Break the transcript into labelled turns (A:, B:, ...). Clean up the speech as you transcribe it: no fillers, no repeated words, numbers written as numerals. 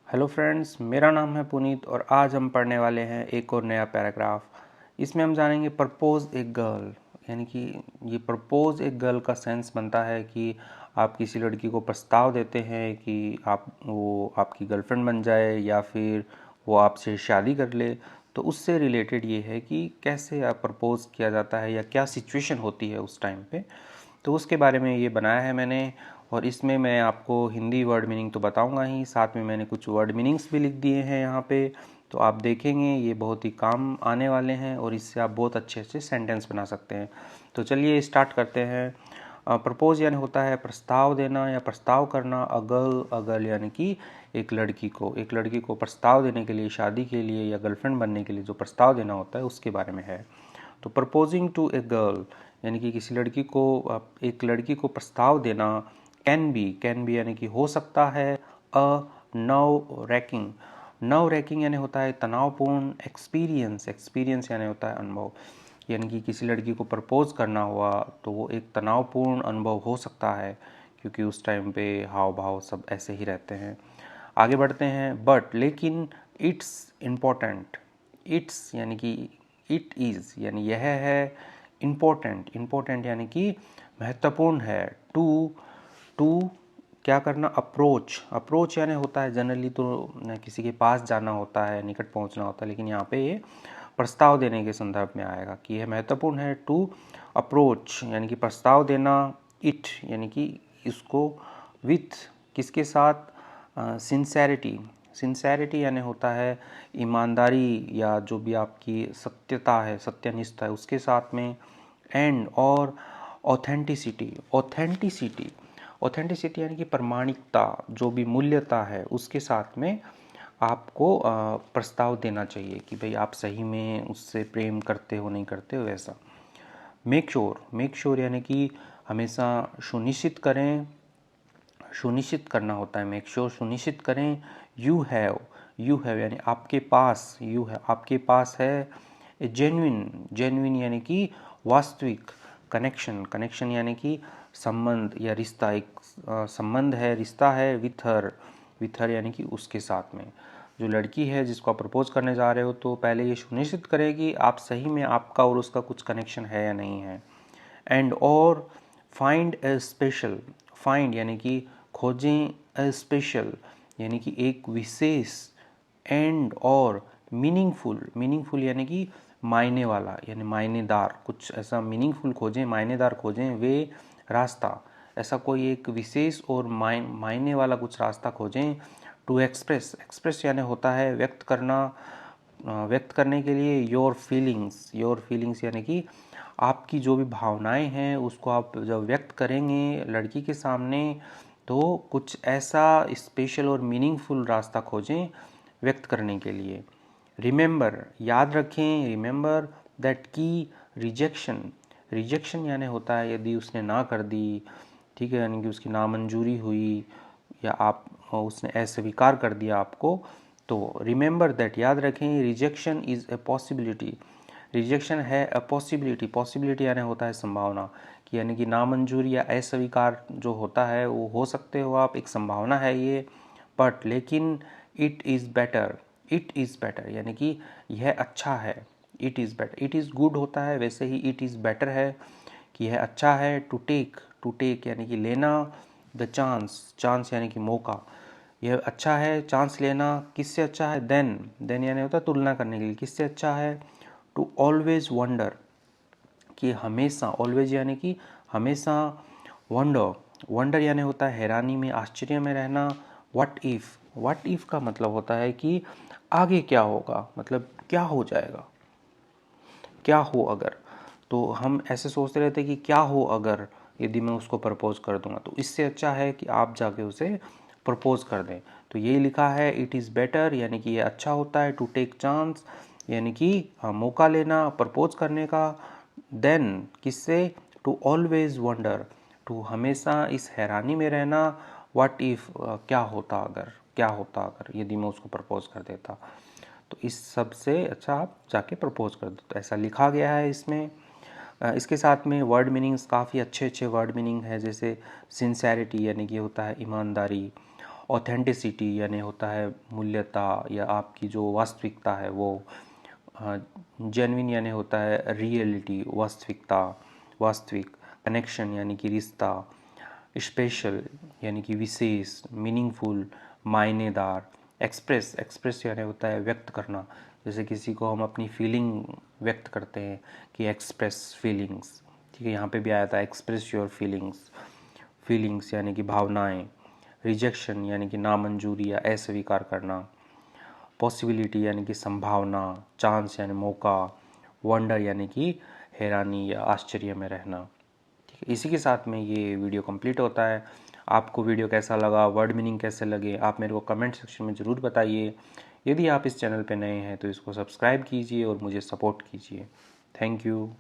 A: Hello friends, मेरा नाम है पुनीत और आज हम पढ़ने वाले हैं एक और नया पैराग्राफ। इसमें हम जानेंगे प्रपोज ए गर्ल, यानी कि ये प्रपोज ए गर्ल का सेंस बनता है कि आप किसी लड़की को प्रस्ताव देते हैं कि वो आपकी गर्लफ्रेंड बन जाए या फिर वो आपसे शादी कर ले। तो उससे रिलेटेड ये है कि कैसे आप प्रपोज किया जाता है या क्या सिचुएशन होती है उस टाइम पे। तो उसके बारे में ये बनाया है मैंने, और इसमें मैं आपको हिंदी वर्ड मीनिंग तो बताऊंगा ही, साथ में मैंने कुछ वर्ड मीनिंग्स भी लिख दिए हैं यहाँ पे। तो आप देखेंगे ये बहुत ही काम आने वाले हैं और इससे आप बहुत अच्छे अच्छे सेंटेंस बना सकते हैं। तो चलिए स्टार्ट करते हैं। प्रपोज यानी होता है प्रस्ताव देना या प्रस्ताव करना। अगल अगल यानी कि एक लड़की को प्रस्ताव देने के लिए, शादी के लिए या गर्लफ्रेंड बनने के लिए जो प्रस्ताव देना होता है उसके बारे में है। तो प्रपोजिंग टू ए गर्ल यानी कि किसी लड़की को, एक लड़की को प्रस्ताव देना। कैन बी यानी कि हो सकता है। अ नव रैकिंग यानी होता है तनावपूर्ण। एक्सपीरियंस यानी होता है अनुभव। यानी कि किसी लड़की को प्रपोज करना हुआ तो वो एक तनावपूर्ण अनुभव हो सकता है, क्योंकि उस टाइम पे हाव भाव सब ऐसे ही रहते हैं। आगे बढ़ते हैं। बट लेकिन इट्स इम्पोर्टेंट। इट्स यानी कि इट इज़ यानी यह है। इम्पोर्टेंट यानी कि महत्वपूर्ण है। टू क्या करना, अप्रोच यानी होता है जनरली तो किसी के पास जाना होता है, निकट पहुंचना होता है, लेकिन यहाँ पे ये प्रस्ताव देने के संदर्भ में आएगा कि यह महत्वपूर्ण है। टू अप्रोच यानी कि प्रस्ताव देना। इट यानी कि इसको। विथ किसके साथ, सिंसेरिटी यानी होता है ईमानदारी या जो भी आपकी सत्यता है, सत्यनिष्ठा है उसके साथ में। एंड और ऑथेंटिसिटी यानी कि प्रमाणिकता, जो भी मूल्यता है उसके साथ में आपको प्रस्ताव देना चाहिए कि भाई आप सही में उससे प्रेम करते हो नहीं करते हो, वैसा। मेक श्योर यानी कि हमेशा सुनिश्चित करना होता है। मेक श्योर सुनिश्चित करें। यू हैव यानी आपके पास है। जेन्युइन यानी कि वास्तविक। कनेक्शन यानी कि संबंध या रिश्ता, एक संबंध है, रिश्ता है। विथ हर यानी कि उसके साथ में। जो लड़की है जिसको आप प्रपोज करने जा रहे हो तो पहले ये सुनिश्चित करें कि आप सही में आपका और उसका कुछ कनेक्शन है या नहीं है। एंड और फाइंड यानी कि खोजें। ए स्पेशल यानी कि एक विशेष। एंड और मीनिंगफुल यानी कि मायने वाला यानी मायनेदार, कुछ ऐसा मीनिंगफुल खोजें, मायनेदार खोजें। वे रास्ता, ऐसा कोई एक विशेष और मायने वाला कुछ रास्ता खोजें। टू एक्सप्रेस यानी होता है व्यक्त करना, व्यक्त करने के लिए। योर फीलिंग्स यानी कि आपकी जो भी भावनाएं हैं उसको आप जब व्यक्त करेंगे लड़की के सामने तो कुछ ऐसा स्पेशल और मीनिंगफुल रास्ता खोजें व्यक्त करने के लिए। रिमेंबर याद रखें। रिमेंबर दैट की रिजेक्शन यानी होता है यदि उसने ना कर दी, ठीक है, यानी कि उसकी नामंजूरी हुई या आप उसने अस्वीकार कर दिया आपको, तो रिमेंबर दैट याद रखें। Rejection is a possibility. Rejection है अ पॉसिबिलिटी यानी होता है संभावना, कि यानी कि नामंजूरी या अस्वीकार जो होता है वो हो सकते हो आप, एक संभावना है ये। बट लेकिन इट इज़ बेटर यानी कि यह अच्छा है। इट इज़ गुड होता है, वैसे ही इट इज़ बेटर है कि यह अच्छा है। टू टेक यानी कि लेना। द चांस यानी कि मौका, यह अच्छा है चांस लेना। किससे अच्छा है, देन यानी होता है तुलना करने के लिए, किससे अच्छा है। टू ऑलवेज वंडर कि हमेशा, ऑलवेज यानी कि हमेशा। वंडर यानी होता है हैरानी में, आश्चर्य में रहना। व्हाट इफ का मतलब होता है कि आगे क्या होगा, मतलब क्या हो जाएगा, क्या हो अगर। तो हम ऐसे सोचते रहते हैं कि क्या हो अगर यदि मैं उसको प्रपोज कर दूंगा, तो इससे अच्छा है कि आप जाके उसे प्रपोज कर दें। तो ये लिखा है इट इज़ बेटर यानी कि ये अच्छा होता है। टू टेक चांस यानी कि मौका लेना प्रपोज करने का। देन किससे, टू ऑलवेज वंडर, टू हमेशा इस हैरानी में रहना। व्हाट इफ़ क्या होता अगर यदि मैं उसको प्रपोज कर देता। तो इस सब से अच्छा आप जाके प्रपोज कर दो। तो ऐसा लिखा गया है इसमें। इसके साथ में वर्ड मीनिंग्स काफ़ी अच्छे वर्ड मीनिंग है, जैसे सिंसेरिटी यानी कि होता है ईमानदारी। ऑथेंटिसिटी यानी होता है मूल्यता या आपकी जो वास्तविकता है वो। जेन्युइन यानी होता है रियलिटी, वास्तविकता, वास्तविक। कनेक्शन यानी कि रिश्ता। स्पेशल यानी कि विशेष, मीनिंगफुल, मायनेदार। एक्सप्रेस, एक्सप्रेस यानी होता है व्यक्त करना, जैसे किसी को हम अपनी फीलिंग व्यक्त करते हैं कि एक्सप्रेस फीलिंग्स, ठीक है, यहाँ पे भी आया था एक्सप्रेस योर फीलिंग्स। फीलिंग्स यानी कि भावनाएं। रिजेक्शन यानी कि नामंजूरी या अस्वीकार करना। पॉसिबिलिटी यानी कि संभावना। चांस यानी मौका। वंडर यानी कि हैरानी या आश्चर्य में रहना। ठीक है, इसी के साथ में ये वीडियो कंप्लीट होता है। आपको वीडियो कैसा लगा, वर्ड मीनिंग कैसे लगे, आप मेरे को कमेंट सेक्शन में ज़रूर बताइए। यदि आप इस चैनल पे नए हैं तो इसको सब्सक्राइब कीजिए और मुझे सपोर्ट कीजिए। Thank you.